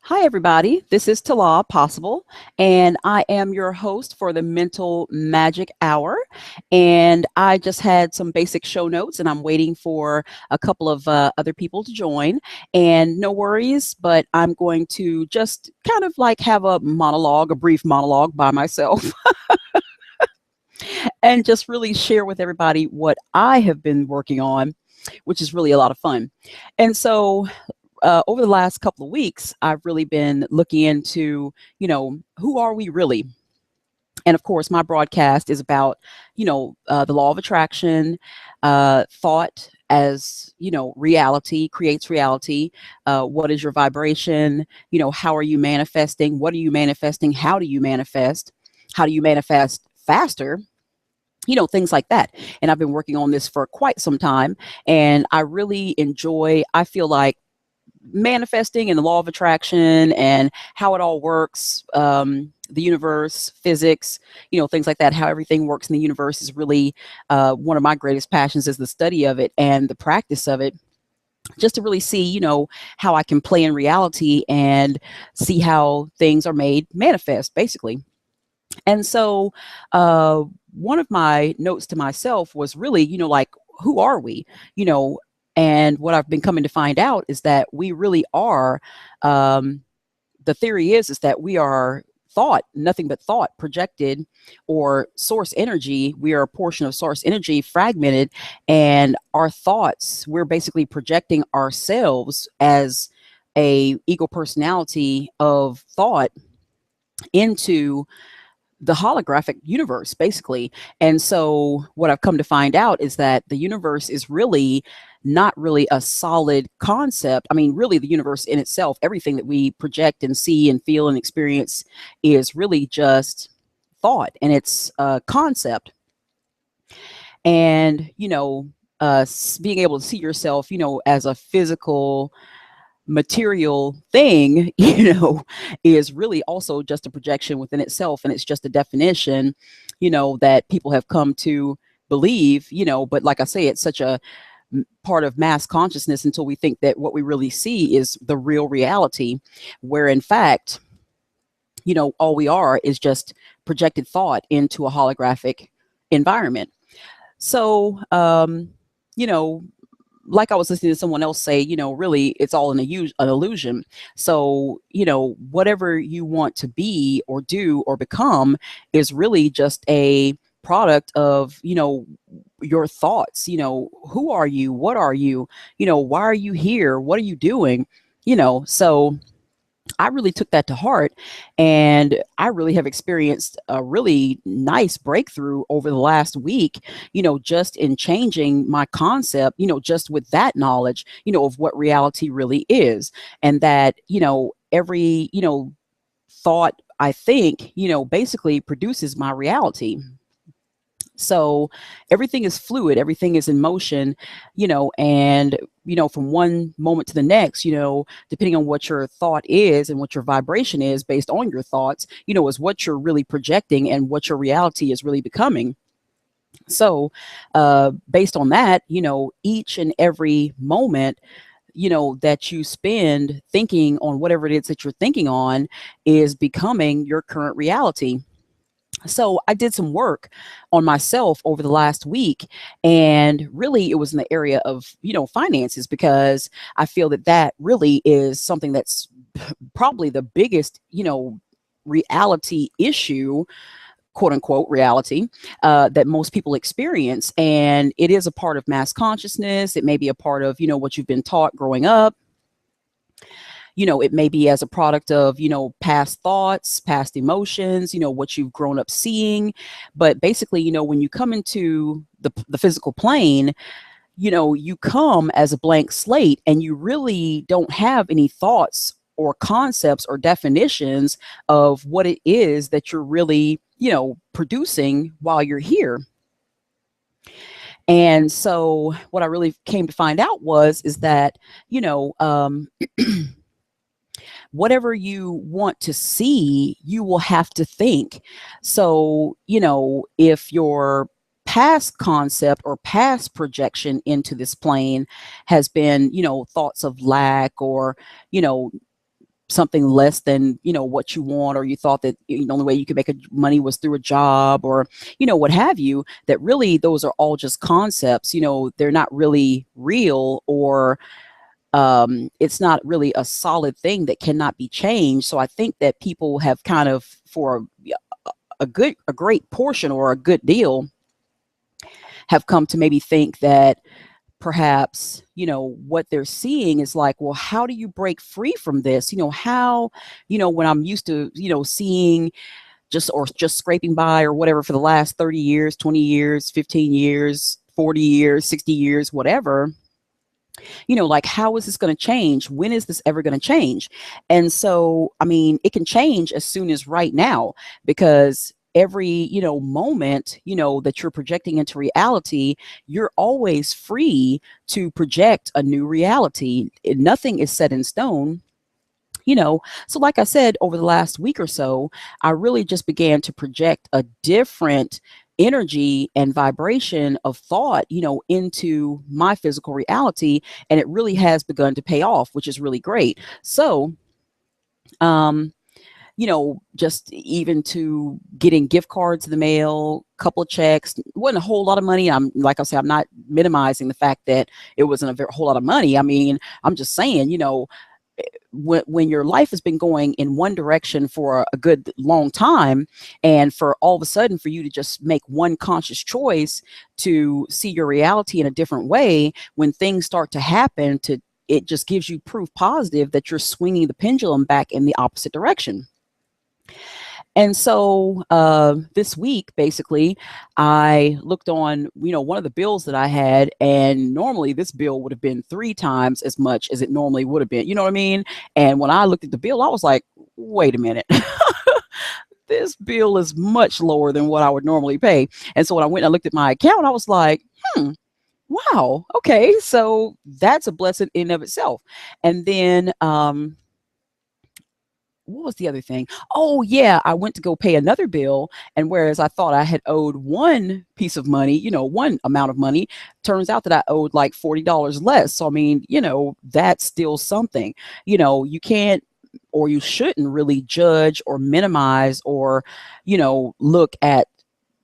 Hi, everybody. This is Tala Possible, and I am your host for the Mental Magic Hour. And I just had some basic show notes, and I'm waiting for a couple of other people to join. And no worries, but I'm going to just kind of like have a monologue, a brief monologue by myself, and just really share with everybody what I have been working on, which is really a lot of fun. And so, over the last couple of weeks, I've really been looking into, who are we really? And of course, my broadcast is about, the law of attraction, thought as, reality creates reality. What is your vibration? How are you manifesting? What are you manifesting? How do you manifest? How do you manifest faster? Things like that. And I've been working on this for quite some time. And I really enjoy, I feel like, manifesting and the law of attraction and how it all works, the universe, physics, things like that, how everything works in the universe is really one of my greatest passions is the study of it and the practice of it, just to really see, how I can play in reality and see how things are made manifest, basically. And so one of my notes to myself was really, like, who are we? You know, and what I've been coming to find out is that we really are. The theory is that we are thought, nothing but thought projected, or source energy. We are a portion of source energy fragmented, and our thoughts. We're basically projecting ourselves as a ego personality of thought into the holographic universe, basically. And so what I've come to find out is that the universe is really not really a solid concept. I mean, really, the universe in itself, everything that we project and see and feel and experience is really just thought, and it's a concept. And, being able to see yourself, as a physical material thing, is really also just a projection within itself. And it's just a definition, that people have come to believe, but like I say, it's such a part of mass consciousness until we think that what we really see is the real reality, where in fact, all we are is just projected thought into a holographic environment. So, you know, like I was listening to someone else say, really, it's all an illusion. So, whatever you want to be or do or become is really just a product of, your thoughts. Who are you? What are you? Why are you here? What are you doing? So I really took that to heart, and I really have experienced a really nice breakthrough over the last week, just in changing my concept, just with that knowledge, of what reality really is. And that, every, thought I think, basically produces my reality. So everything is fluid, everything is in motion, and, from one moment to the next, depending on what your thought is and what your vibration is based on your thoughts, is what you're really projecting and what your reality is really becoming. So, based on that, each and every moment, that you spend thinking on whatever it is that you're thinking on is becoming your current reality. So I did some work on myself over the last week, and really it was in the area of, finances, because I feel that that really is something that's probably the biggest, reality issue, quote unquote reality, that most people experience. And it is a part of mass consciousness. It may be a part of, what you've been taught growing up. It may be as a product of, past thoughts, past emotions, what you've grown up seeing. But basically, when you come into the physical plane, you come as a blank slate, and you really don't have any thoughts or concepts or definitions of what it is that you're really, producing while you're here. And so what I really came to find out is that, whatever you want to see, you will have to think. So, if your past concept or past projection into this plane has been, thoughts of lack, or, something less than, what you want, or you thought that the only way you could make money was through a job, or what have you, that really those are all just concepts. They're not really real, or it's not really a solid thing that cannot be changed. So I think that people have kind of, for a great portion or a good deal, have come to maybe think that perhaps what they're seeing is like, well, how do you break free from this? How, when I'm used to seeing just scraping by or whatever for the last 30 years, 20 years, 15 years, 40 years, 60 years, whatever, like, how is this going to change? When is this ever going to change? And so, I mean, it can change as soon as right now, because every moment that you're projecting into reality, you're always free to project a new reality. Nothing is set in stone. So like I said, over the last week or so, I really just began to project a different energy and vibration of thought, into my physical reality. And it really has begun to pay off, which is really great. So, um, just even to getting gift cards in the mail, couple of checks, wasn't a whole lot of money. I'm, like I said, I'm not minimizing the fact that it wasn't whole lot of money. I mean, I'm just saying, when your life has been going in one direction for a good long time, and for all of a sudden for you to just make one conscious choice to see your reality in a different way, when things start to happen, it just gives you proof positive that you're swinging the pendulum back in the opposite direction. And so this week, basically, I looked on, one of the bills that I had, and normally this bill would have been 3 times as much as it normally would have been. You know what I mean? And when I looked at the bill, I was like, wait a minute. This bill is much lower than what I would normally pay. And so when I went and I looked at my account, I was like, wow, okay. So that's a blessing in of itself. And then, what was the other thing? Oh yeah, I went to go pay another bill, and whereas I thought I had owed one piece of money, one amount of money, turns out that I owed like $40 less. So I mean, that's still something. You can't, or you shouldn't really judge or minimize, or look at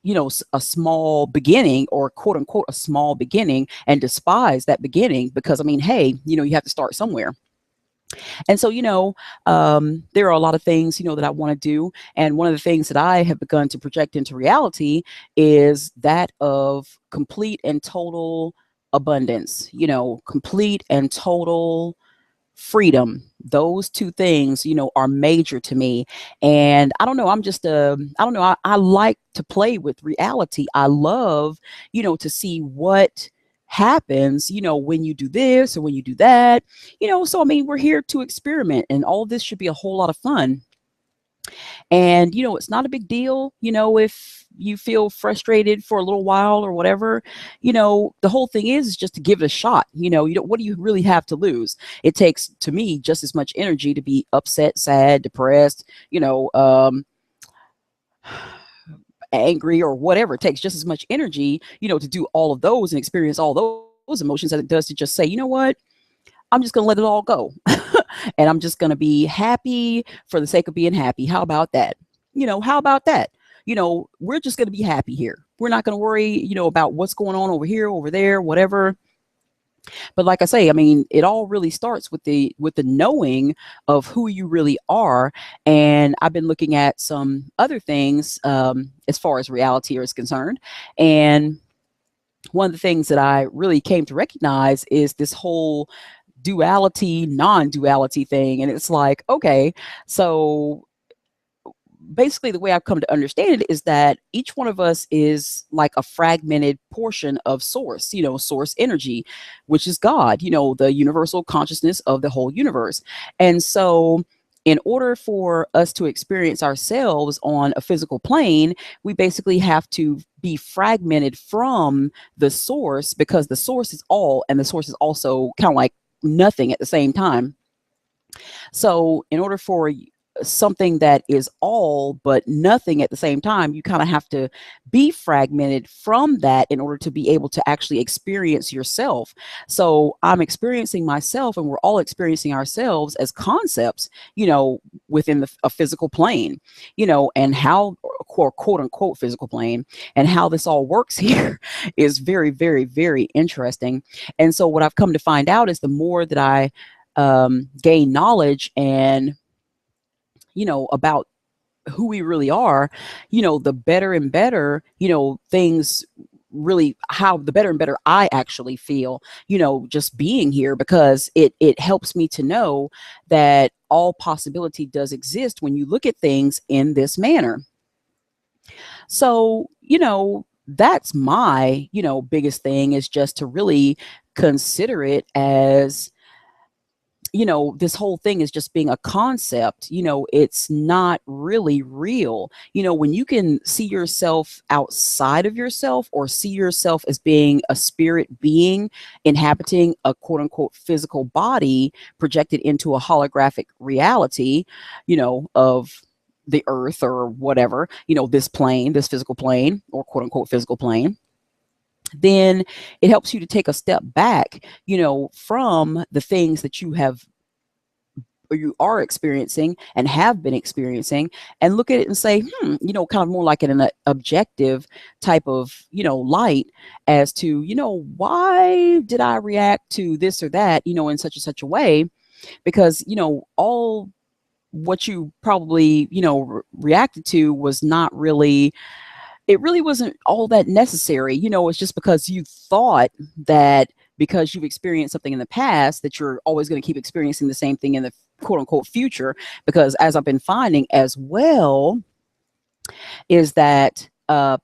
a small beginning, or quote unquote a small beginning, and despise that beginning, because I mean, hey, you have to start somewhere. And so, there are a lot of things, that I want to do. And one of the things that I have begun to project into reality is that of complete and total abundance, complete and total freedom. Those two things, are major to me. And I don't know, I don't know, I like to play with reality. I love, to see what happens, when you do this or when you do that, so I mean, we're here to experiment, and all of this should be a whole lot of fun. And it's not a big deal, if you feel frustrated for a little while or whatever. The whole thing is just to give it a shot. You don't, what do you really have to lose? It takes, to me, just as much energy to be upset, sad, depressed, angry, or whatever. It takes just as much energy, to do all of those and experience all those emotions, as it does to just say, you know what, I'm just going to let it all go. And I'm just going to be happy for the sake of being happy. How about that? How about that? We're just going to be happy here. We're not going to worry, about what's going on over here, over there, whatever. But like I say, I mean, it all really starts with the knowing of who you really are. And I've been looking at some other things, as far as reality is concerned. And one of the things that I really came to recognize is this whole duality, non-duality thing. And it's like, okay, so basically the way I've come to understand it is that each one of us is like a fragmented portion of source, source energy, which is God, the universal consciousness of the whole universe. And so in order for us to experience ourselves on a physical plane, we basically have to be fragmented from the source, because the source is all, and the source is also kind of like nothing at the same time. So in order for something that is all but nothing at the same time. You kind of have to be fragmented from that in order to be able to actually experience yourself. So I'm experiencing myself, and we're all experiencing ourselves as concepts, within a physical plane, and how, or quote unquote physical plane, and how this all works here is very, very, very interesting. And so what I've come to find out is the more that I gain knowledge and about who we really are, the better and better, things really, how the better and better I actually feel, just being here, because it helps me to know that all possibility does exist when you look at things in this manner. So, that's my, biggest thing, is just to really consider it as, this whole thing is just being a concept. It's not really real. When you can see yourself outside of yourself, or see yourself as being a spirit being inhabiting a quote unquote physical body projected into a holographic reality, of the earth or whatever, this plane, this physical plane, or quote unquote physical plane, then it helps you to take a step back, from the things that you have, or you are experiencing and have been experiencing, and look at it and say, kind of more like in an objective type of, light, as to, why did I react to this or that, in such and such a way? Because, all what you probably, reacted to was not really, it really wasn't all that necessary. It's just because you thought that, because you've experienced something in the past, that you're always going to keep experiencing the same thing in the quote unquote future. Because as I've been finding as well, is that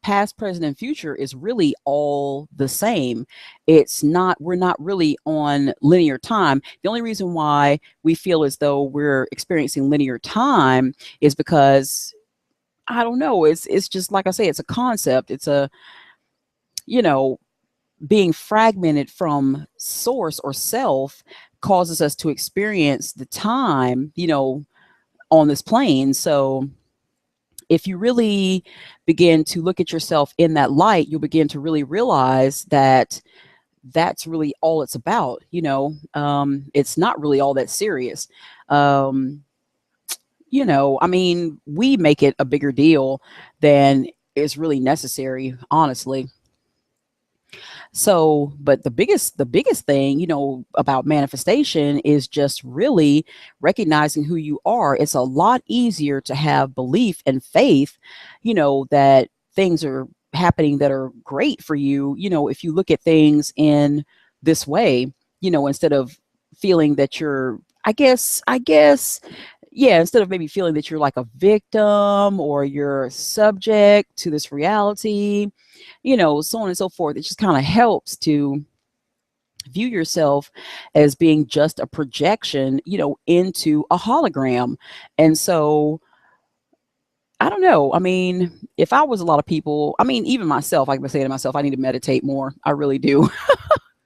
past, present, and future is really all the same. It's not, we're not really on linear time. The only reason why we feel as though we're experiencing linear time is because, I don't know, it's just like I say, it's a concept. It's a, you know, being fragmented from source or self causes us to experience the time, on this plane. So if you really begin to look at yourself in that light, you'll begin to really realize that that's really all it's about. It's not really all that serious. Um, I mean, we make it a bigger deal than is really necessary, honestly. So, but the biggest thing, about manifestation is just really recognizing who you are. It's a lot easier to have belief and faith, that things are happening that are great for you, if you look at things in this way, instead of feeling that you're, I guess, yeah, instead of maybe feeling that you're like a victim, or you're subject to this reality, so on and so forth. It just kind of helps to view yourself as being just a projection, into a hologram. And so, I don't know. I mean, if I was a lot of people, I mean, even myself, I've been saying to myself, I need to meditate more. I really do.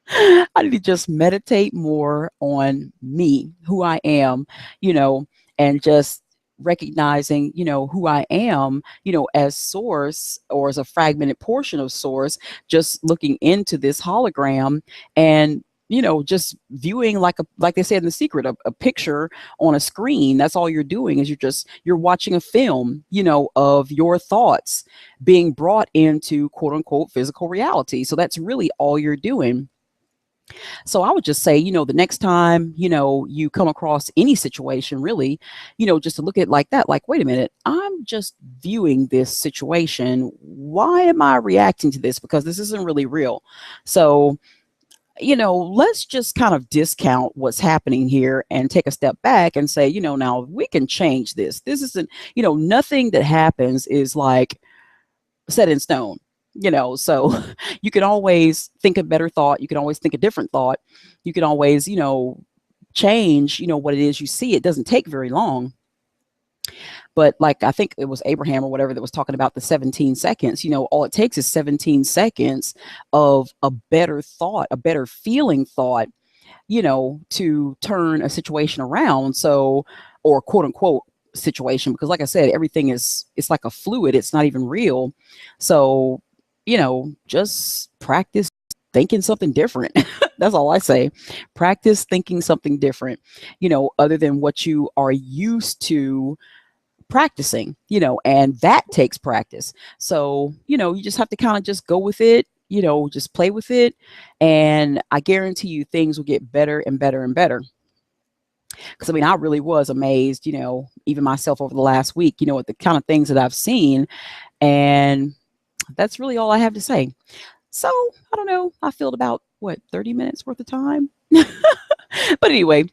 I need to just meditate more on me, who I am, you know, and just recognizing, who I am, as source, or as a fragmented portion of source, just looking into this hologram, and just viewing, like they said in The Secret, a picture on a screen. That's all you're doing, is you're watching a film, of your thoughts being brought into quote unquote physical reality. So that's really all you're doing. So I would just say, the next time, you come across any situation, really, just to look at it like that, like, wait a minute, I'm just viewing this situation. Why am I reacting to this? Because this isn't really real. So, let's just kind of discount what's happening here and take a step back and say, now we can change this. This isn't, nothing that happens is like set in stone. So you can always think a better thought, you can always think a different thought, you can always, change, what it is you see. It doesn't take very long. But like, I think it was Abraham or whatever that was talking about the 17 seconds. All it takes is 17 seconds of a better thought, a better feeling thought, to turn a situation around. So, or quote unquote situation, because like I said, everything it's like a fluid, it's not even real. So, just practice thinking something different. That's all I say. Practice thinking something different, other than what you are used to practicing, and that takes practice. So, you just have to kind of just go with it, just play with it. And I guarantee you things will get better and better and better. Because I mean, I really was amazed, even myself over the last week, at the kind of things that I've seen. And that's really all I have to say. So I don't know. I filled about what, 30 minutes worth of time. But anyway,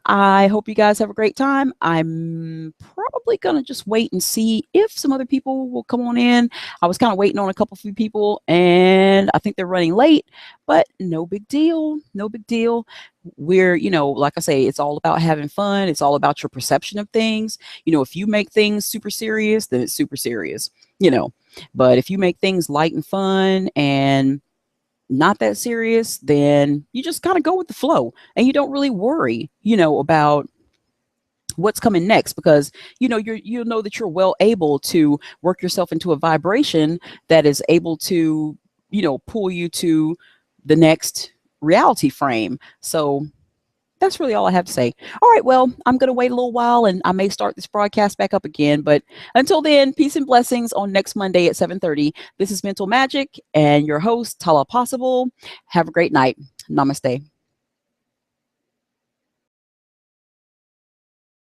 I hope you guys have a great time. I'm probably going to just wait and see if some other people will come on in. I was kind of waiting on a couple few people, and I think they're running late, but no big deal. No big deal. We're, like I say, it's all about having fun. It's all about your perception of things. If you make things super serious, then it's super serious, but if you make things light and fun and not that serious, then you just kind of go with the flow and you don't really worry, about what's coming next, because you'll know that you're well able to work yourself into a vibration that is able to, pull you to the next reality frame. So that's really all I have to say. All right, well, I'm going to wait a little while and I may start this broadcast back up again. But until then, peace and blessings on next Monday at 7:30. This is Mental Magic and your host, Tala Possible. Have a great night. Namaste.